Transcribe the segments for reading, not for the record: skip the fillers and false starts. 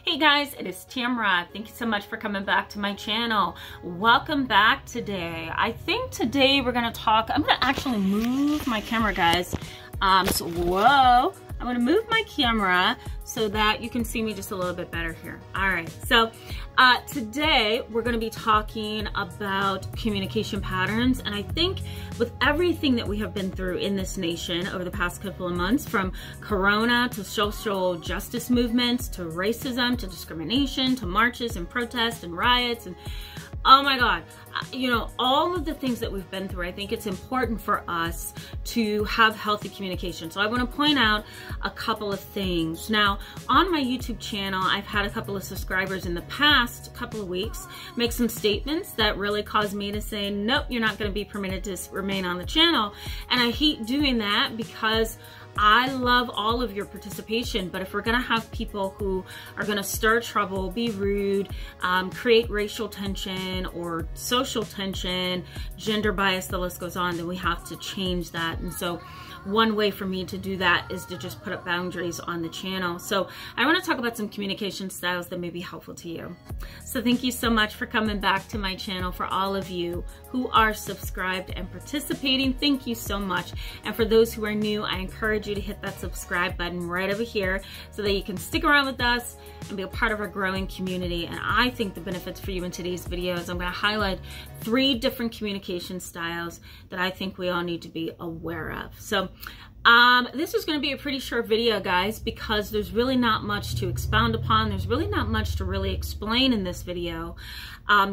Hey guys, it is Tamra. Thank you so much for coming back to my channel. Welcome back today. I think today we're gonna talk, I'm gonna actually move my camera, guys. Whoa. I'm gonna move my camera so that you can see me just a little bit better here. All right, so today we're gonna be talking about communication patterns. And I think with everything that we have been through in this nation over the past couple of months, from Corona to social justice movements, to racism, to discrimination, to marches and protests and riots, and oh my God, you know, all of the things that we've been through, I think it's important for us to have healthy communication. So I want to point out a couple of things. Now, on my YouTube channel, I've had a couple of subscribers in the past couple of weeks make some statements that really caused me to say, nope, you're not going to be permitted to remain on the channel. And I hate doing that because I love all of your participation, but if we're gonna have people who are gonna stir trouble, be rude, create racial tension or social tension, gender bias, the list goes on, then we have to change that. And so one way for me to do that is to just put up boundaries on the channel. So I want to talk about some communication styles that may be helpful to you. So thank you so much for coming back to my channel. For all of you who are subscribed and participating, thank you so much. And for those who are new, I encourage you to hit that subscribe button right over here so that you can stick around with us and be a part of our growing community. And I think the benefits for you in today's video is I'm going to highlight 3 different communication styles that I think we all need to be aware of. So this is going to be a pretty short video, guys, because there's really not much to expound upon. There's really not much to really explain in this video.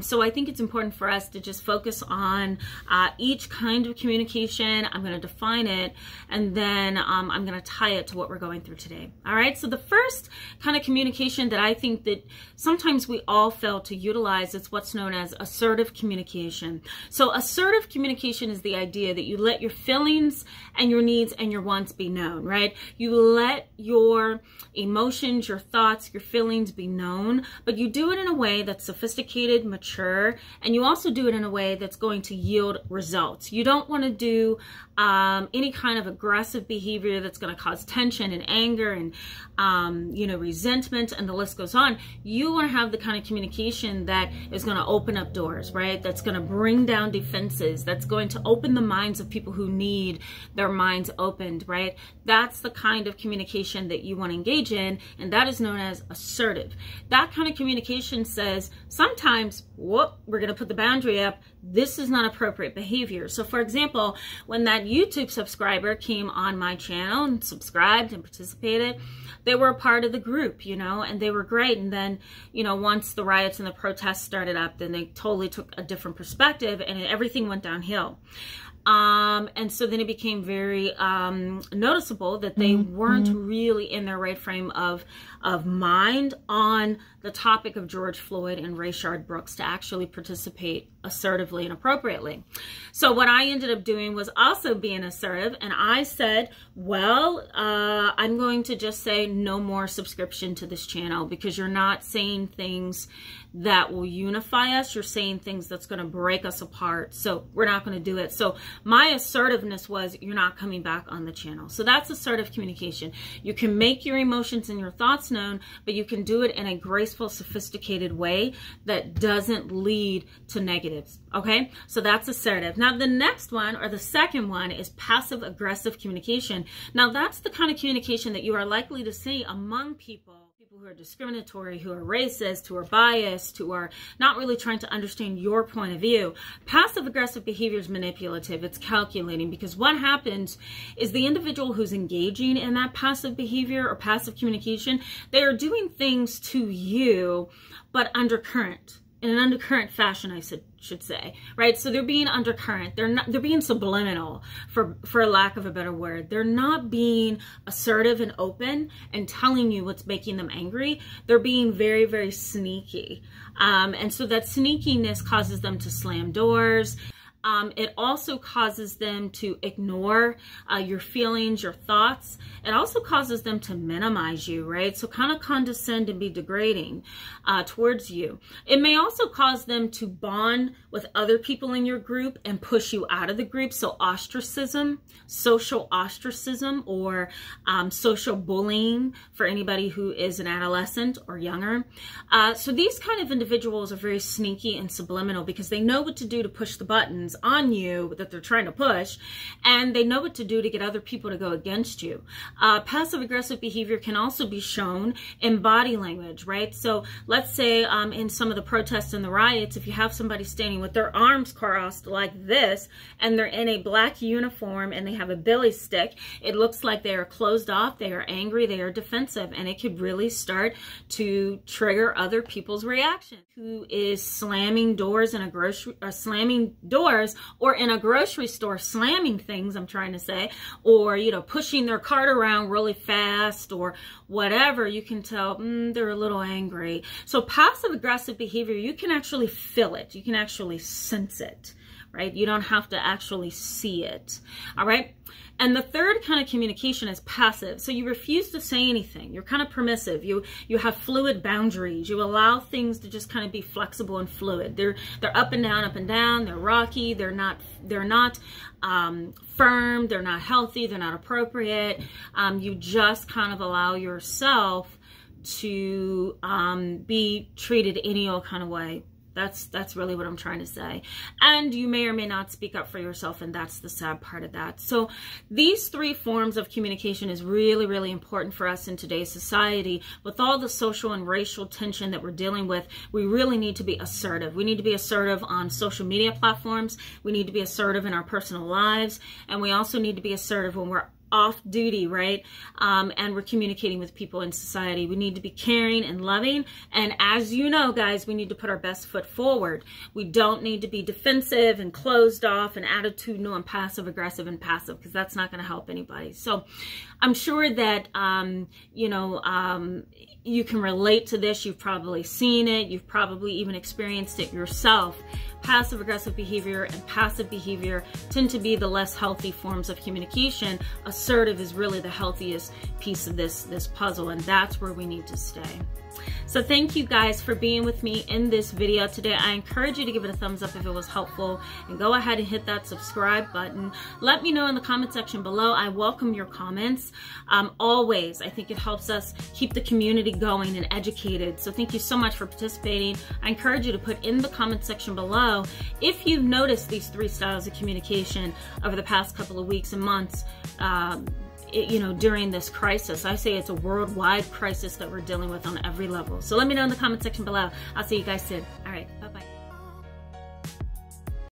So I think it's important for us to just focus on each kind of communication. I'm going to define it, and then I'm going to tie it to what we're going through today. All right, so the first kind of communication that I think that sometimes we all fail to utilize is what's known as assertive communication. So assertive communication is the idea that you let your feelings and your needs and your wants be known, right? You let your emotions, your thoughts, your feelings be known, but you do it in a way that's sophisticated, mature, and you also do it in a way that's going to yield results. You don't want to do any kind of aggressive behavior that's going to cause tension and anger and you know, resentment, and the list goes on. You want to have the kind of communication that is going to open up doors, right? That's going to bring down defenses, that's going to open the minds of people who need their minds opened, right? That's the kind of communication that you want to engage in, and that is known as assertive. That kind of communication says sometimes, whoop, we're going to put the boundary up. This is not appropriate behavior. So for example, when that YouTube subscriber came on my channel and subscribed and participated, they were a part of the group, you know, and they were great. And then, you know, once the riots and the protests started up, then they totally took a different perspective and everything went downhill. And so then it became very noticeable that they weren't really in their right frame of mind on the topic of George Floyd and Rayshard Brooks to actually participate assertively and appropriately. So what I ended up doing was also being assertive, and I said, well, I'm going to just say no more subscription to this channel because you're not saying things that will unify us. You're saying things that's going to break us apart. So we're not going to do it. So my assertiveness was, you're not coming back on the channel. So that's assertive communication. You can make your emotions and your thoughts known, but you can do it in a graceful, sophisticated way that doesn't lead to negatives. Okay, so that's assertive. Now the next one, or the second one, is passive aggressive communication. Now that's the kind of communication that you are likely to see among people who are discriminatory, who are racist, who are biased, who are not really trying to understand your point of view. Passive aggressive behavior is manipulative. It's calculating, because what happens is the individual who's engaging in that passive behavior or passive communication, they are doing things to you, but undercurrent. In an undercurrent fashion, I should say, right? So they're being undercurrent. They're being subliminal, for lack of a better word. They're not being assertive and open and telling you what's making them angry. They're being very, very sneaky. And so that sneakiness causes them to slam doors. It also causes them to ignore your feelings, your thoughts. It also causes them to minimize you, right? So kind of condescend and be degrading towards you. It may also cause them to bond with other people in your group and push you out of the group. So ostracism, social ostracism, or social bullying for anybody who is an adolescent or younger. So these kind of individuals are very sneaky and subliminal because they know what to do to push the buttons on you that they're trying to push, and they know what to do to get other people to go against you. Passive-aggressive behavior can also be shown in body language, right? So let's say in some of the protests and the riots, if you have somebody standing with their arms crossed like this, and they're in a black uniform and they have a billy stick, it looks like they are closed off, they are angry, they are defensive, and it could really start to trigger other people's reaction. Who is slamming doors in a grocery, or in a grocery store, slamming things, I'm trying to say, or, you know, pushing their cart around really fast or whatever, you can tell they're a little angry. So passive aggressive behavior, you can actually feel it. You can actually sense it, right? You don't have to actually see it. All right. And the third kind of communication is passive. So you refuse to say anything. You're kind of permissive. You have fluid boundaries. You allow things to just kind of be flexible and fluid. They're up and down, up and down. They're rocky. They're not firm. They're not healthy. They're not appropriate. You just kind of allow yourself to be treated any old kind of way. That's really what I'm trying to say. And you may or may not speak up for yourself, and that's the sad part of that. So these three forms of communication is really, really important for us in today's society. With all the social and racial tension that we're dealing with, we really need to be assertive. We need to be assertive on social media platforms. We need to be assertive in our personal lives. And we also need to be assertive when we're off duty, right? And we're communicating with people in society. We need to be caring and loving. And as you know, guys, we need to put our best foot forward. We don't need to be defensive and closed off and attitudinal and passive aggressive and passive, because that's not going to help anybody. So I'm sure that, you can relate to this. You've probably seen it. You've probably even experienced it yourself. Passive aggressive behavior and passive behavior tend to be the less healthy forms of communication. Assertive is really the healthiest piece of this puzzle, and that's where we need to stay. So thank you guys for being with me in this video today. I encourage you to give it a thumbs up if it was helpful, and go ahead and hit that subscribe button. Let me know in the comment section below. I welcome your comments. Always, I think it helps us keep the community going and educated. So thank you so much for participating. I encourage you to put in the comment section below if you've noticed these three styles of communication over the past couple of weeks and months, during this crisis. I say it's a worldwide crisis that we're dealing with on every level. So let me know in the comment section below. I'll see you guys soon. All right.